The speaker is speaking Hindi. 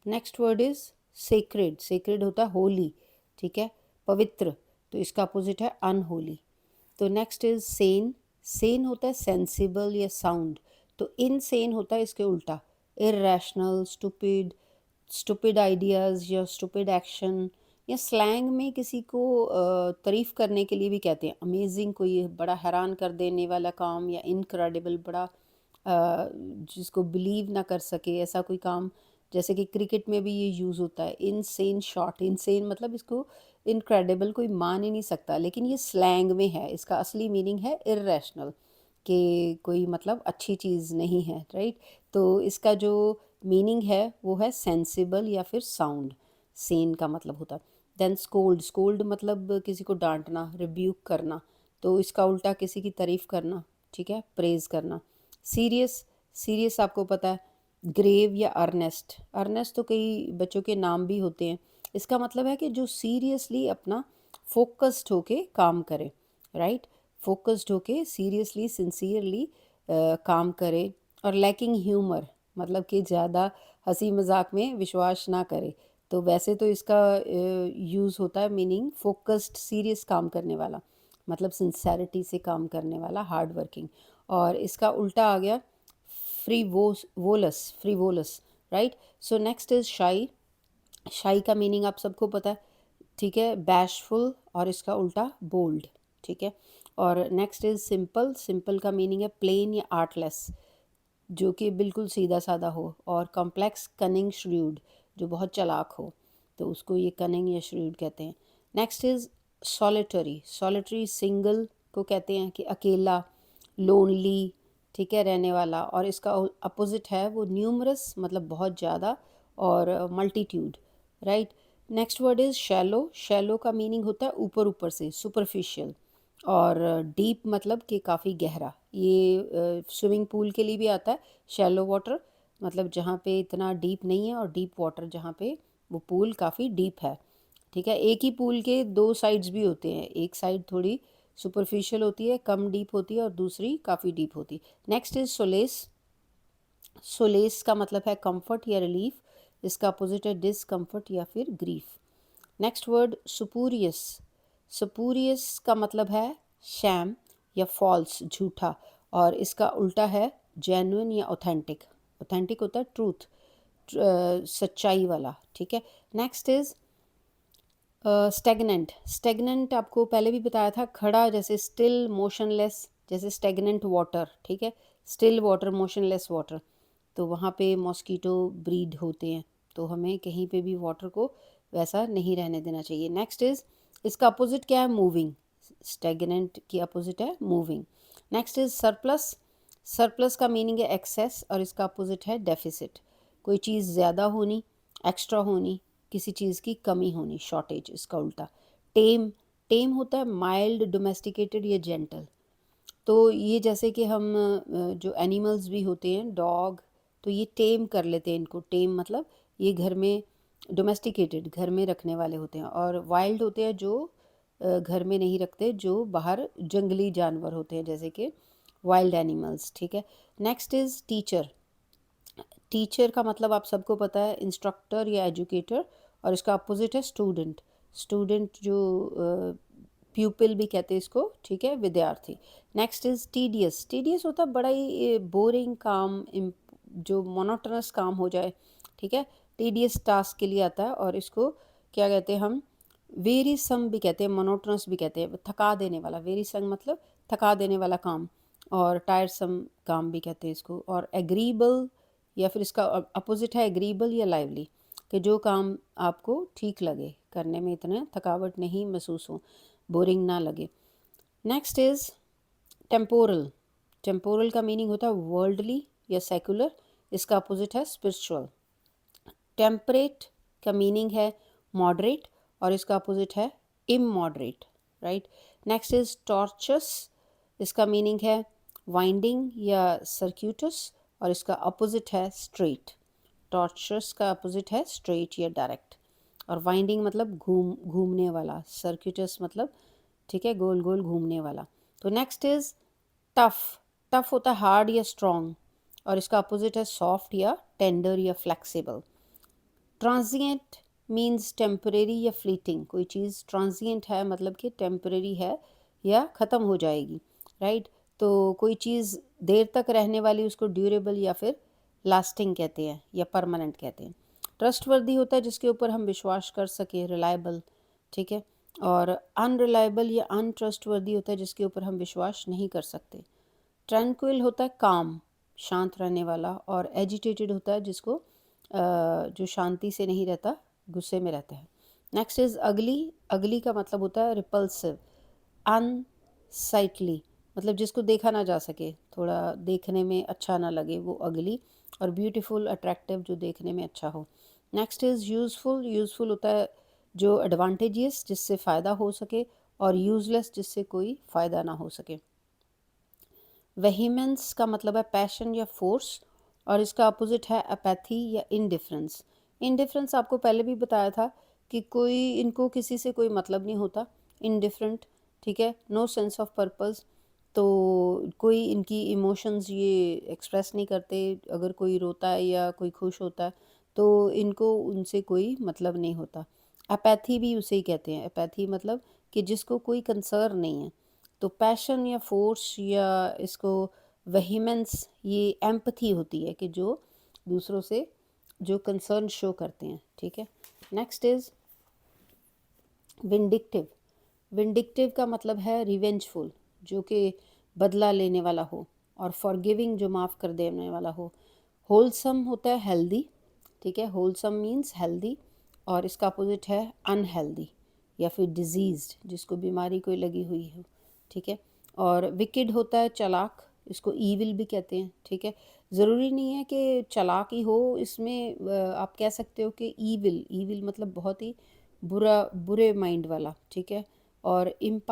Next word is sacred, sacred होता है होली, ठीक है, पवित्र, तो इसका अपोजिट है अनहोली। तो नेक्स्ट इज सेन, सेन होता है सेंसिबल या साउंड, तो इनसेन होता है इसके उल्टा, इररेशनल, स्टूपिड, स्टूपिड आइडियाज़ या स्टूपिड एक्शन, या स्लैंग में किसी को तारीफ़ करने के लिए भी कहते हैं, अमेजिंग, कोई बड़ा हैरान कर देने वाला काम, या इनक्रेडिबल, बड़ा जिसको बिलीव ना कर सके ऐसा कोई काम, जैसे कि क्रिकेट में भी ये यूज़ होता है, इनसेन शॉट, इनसेन मतलब इसको इनक्रेडिबल कोई मान ही नहीं सकता, लेकिन ये स्लैंग में है, इसका असली मीनिंग है इर्रेशनल, कि कोई मतलब अच्छी चीज़ नहीं है, राइट। तो इसका जो मीनिंग है वो है सेंसिबल या फिर साउंड, सेन का मतलब होता है। देन स्कोल्ड, स्कोल्ड मतलब किसी को डांटना, रिब्यूक करना, तो इसका उल्टा किसी की तारीफ़ करना, ठीक है, प्रेज़ करना। सीरियस, सीरियस आपको पता है, ग्रेव या अर्नेस्ट, अर्नेस्ट तो कई बच्चों के नाम भी होते हैं, इसका मतलब है कि जो सीरियसली अपना फोकस्ड होके काम करे, राइट, फोकस्ड होके सीरियसली सिंसियरली काम करे। और लैकिंग ह्यूमर मतलब कि ज़्यादा हंसी मजाक में विश्वास ना करे, तो वैसे तो इसका यूज़ होता है मीनिंग फोकस्ड सीरियस काम करने वाला, मतलब सिंसेरिटी से काम करने वाला, हार्ड वर्किंग। और इसका उल्टा आ गया फ्रीवोलस, फ्रीवोलस, राइट। सो नेक्स्ट इज शाई, शाई का मीनिंग आप सबको पता है, ठीक है, बैशफुल, और इसका उल्टा बोल्ड, ठीक है। और नेक्स्ट इज सिंपल, सिंपल का मीनिंग है प्लेन या आर्टलेस, जो कि बिल्कुल सीधा साधा हो। और कॉम्प्लेक्स, कनिंग, श्रूड, जो बहुत चालाक हो, तो उसको ये कनिंग या श्रूड कहते हैं। Next is solitary, solitary single को कहते हैं कि अकेला, लोनली, ठीक है, रहने वाला। और इसका अपोजिट है वो न्यूमरस, मतलब बहुत ज़्यादा, और multitude, right. Next word is shallow, shallow का मीनिंग होता है ऊपर ऊपर से, सुपरफिशियल। और डीप मतलब कि काफ़ी गहरा, ये स्विमिंग पूल के लिए भी आता है, शैलो वाटर मतलब जहाँ पे इतना डीप नहीं है, और डीप वाटर जहाँ पे वो पूल काफ़ी डीप है, ठीक है। एक ही पूल के दो साइड्स भी होते हैं, एक साइड थोड़ी सुपरफिशियल होती है, कम डीप होती है, और दूसरी काफ़ी डीप होती है। नेक्स्ट इज सोलेस, सोलेस का मतलब है कंफर्ट या रिलीफ, इसका अपोजिट है डिसकम्फर्ट या फिर ग्रीफ। नेक्स्ट वर्ड सुपूरियस, सुपूरियस का मतलब है शैम या फॉल्स, झूठा, और इसका उल्टा है जेन्युइन या ऑथेंटिक, ऑथेंटिक होता है ट्रूथ, सच्चाई वाला, ठीक है। नेक्स्ट इज स्टेगनेंट, स्टेगनेंट आपको पहले भी बताया था, खड़ा, जैसे स्टिल, मोशनलेस, जैसे स्टेगनेंट वाटर, ठीक है, स्टिल वाटर, मोशनलेस वाटर, तो वहाँ पे मॉस्कीटो ब्रीड होते हैं, तो हमें कहीं पे भी वाटर को वैसा नहीं रहने देना चाहिए। नेक्स्ट इज, इसका अपोजिट क्या है, मूविंग, स्टेगनेंट की अपोजिट है moving. Next is surplus, surplus का मीनिंग है एक्सेस, और इसका अपोजिट है डेफिसिट, कोई चीज़ ज़्यादा होनी, एक्स्ट्रा होनी, किसी चीज़ की कमी होनी, शॉर्टेज, इसका उल्टा। टेम, टेम होता है माइल्ड, डोमेस्टिकेटेड या जेंटल, तो ये जैसे कि हम जो एनिमल्स भी होते हैं, डॉग, तो ये टेम कर लेते हैं इनको, टेम मतलब ये घर में, डोमेस्टिकेटेड घर में रखने वाले होते हैं, और वाइल्ड होते हैं जो घर में नहीं रखते, जो बाहर जंगली जानवर होते हैं, जैसे कि वाइल्ड एनिमल्स, ठीक है। नेक्स्ट इज़ टीचर, टीचर का मतलब आप सबको पता है इंस्ट्रक्टर या एजुकेटर, और इसका अपोजिट है स्टूडेंट, स्टूडेंट जो प्यूपिल भी कहते हैं इसको, ठीक है, विद्यार्थी। नेक्स्ट इज टीडियस, टीडियस होता है बड़ा ही बोरिंग काम, जो मोनोटोनस काम हो जाए, ठीक है, टीडियस टास्क के लिए आता है, और इसको क्या कहते हैं हम, वेरीसम भी कहते हैं, मोनोटोनस भी कहते हैं, थका देने वाला, वेरीसम मतलब थका देने वाला काम, और टायरसम काम भी कहते हैं इसको। और एग्रीबल या फिर इसका अपोजिट है एग्रीबल या लाइवली, कि जो काम आपको ठीक लगे करने में, इतना थकावट नहीं महसूस हो, बोरिंग ना लगे। नेक्स्ट इज टेम्पोरल, टेम्पोरल का मीनिंग होता है वर्ल्डली या सेकुलर, इसका अपोजिट है स्पिरिचुअल। टेम्परेट का मीनिंग है मॉडरेट, और इसका अपोजिट है इमॉडरेट, राइट। नेक्स्ट इज टॉर्चस, इसका मीनिंग है वाइंडिंग या सर्क्यूटस, और इसका अपोजिट है स्ट्रेट, टॉर्चस का अपोजिट है स्ट्रेट या डायरेक्ट। और वाइंडिंग मतलब घूमने वाला, सर्क्यूटस मतलब, ठीक है, गोल गोल घूमने वाला। तो नेक्स्ट इज टफ, टफ होता है हार्ड या स्ट्रॉन्ग, और इसका अपोजिट है सॉफ्ट या टेंडर या फ्लेक्सिबल। ट्रांजिएंट मीन्स टेम्परेरी या फ्लीटिंग, कोई चीज़ ट्रांजिएंट है मतलब कि टेम्परेरी है या ख़त्म हो जाएगी, राइट। तो कोई चीज़ देर तक रहने वाली उसको ड्यूरेबल या फिर लास्टिंग कहते हैं या परमानेंट कहते हैं। ट्रस्टवर्दी होता है जिसके ऊपर हम विश्वास कर सकें, रिलायबल, ठीक है। और अनरिलायबल या अनट्रस्टवर्दी होता है जिसके ऊपर हम विश्वास नहीं कर सकते। ट्रैंक्विल होता है काम, शांत रहने वाला। और एजिटेटेड होता है जिसको जो शांति से नहीं रहता, गुस्से में रहता है। नेक्स्ट इज़ अगली। अगली का मतलब होता है रिपल्सिव, अनसाइटली, मतलब जिसको देखा ना जा सके, थोड़ा देखने में अच्छा ना लगे, वो अगली। और ब्यूटीफुल, अट्रैक्टिव, जो देखने में अच्छा हो। Next is useful. यूज़फुल होता है जो एडवांटेजियस, जिससे फ़ायदा हो सके, और यूज़लेस, जिससे कोई फ़ायदा ना हो सके। वेहीमेंस का मतलब है पैशन या फोर्स, और इसका अपोजिट है अपैथी या इनडिफरेंस। इनडिफरेंस आपको पहले भी बताया था कि कोई, इनको किसी से कोई मतलब नहीं होता, इनडिफरेंट, ठीक है। नो सेंस ऑफ पर्पस, तो कोई इनकी इमोशंस ये एक्सप्रेस नहीं करते। अगर कोई रोता है या कोई खुश होता है तो इनको उनसे कोई मतलब नहीं होता। अपैथी भी उसे ही कहते हैं, अपैथी मतलब कि जिसको कोई कंसर्न नहीं है। तो पैशन या फोर्स या इसको वेहीमेंस, ये एम्पथी होती है कि जो दूसरों से जो कंसर्न शो करते हैं, ठीक है। Next is vindictive. विंडिक्टिव का मतलब है रिवेंजफुल, जो कि बदला लेने वाला हो। और फॉरगिविंग, जो माफ़ कर देने वाला हो। होलसम होता है हेल्दी, ठीक है। Wholesome means healthy. और इसका अपोजिट है अनहेल्दी या फिर डिजीज्ड, जिसको बीमारी कोई लगी हुई हो, ठीक है। और विकेड होता है चालाक, इसको ईविल भी कहते हैं, ठीक है। ज़रूरी नहीं है कि चालाक ही हो इसमें, आप कह सकते हो कि ईविल। ईविल मतलब बहुत ही बुरा, बुरे माइंड वाला, ठीक है। और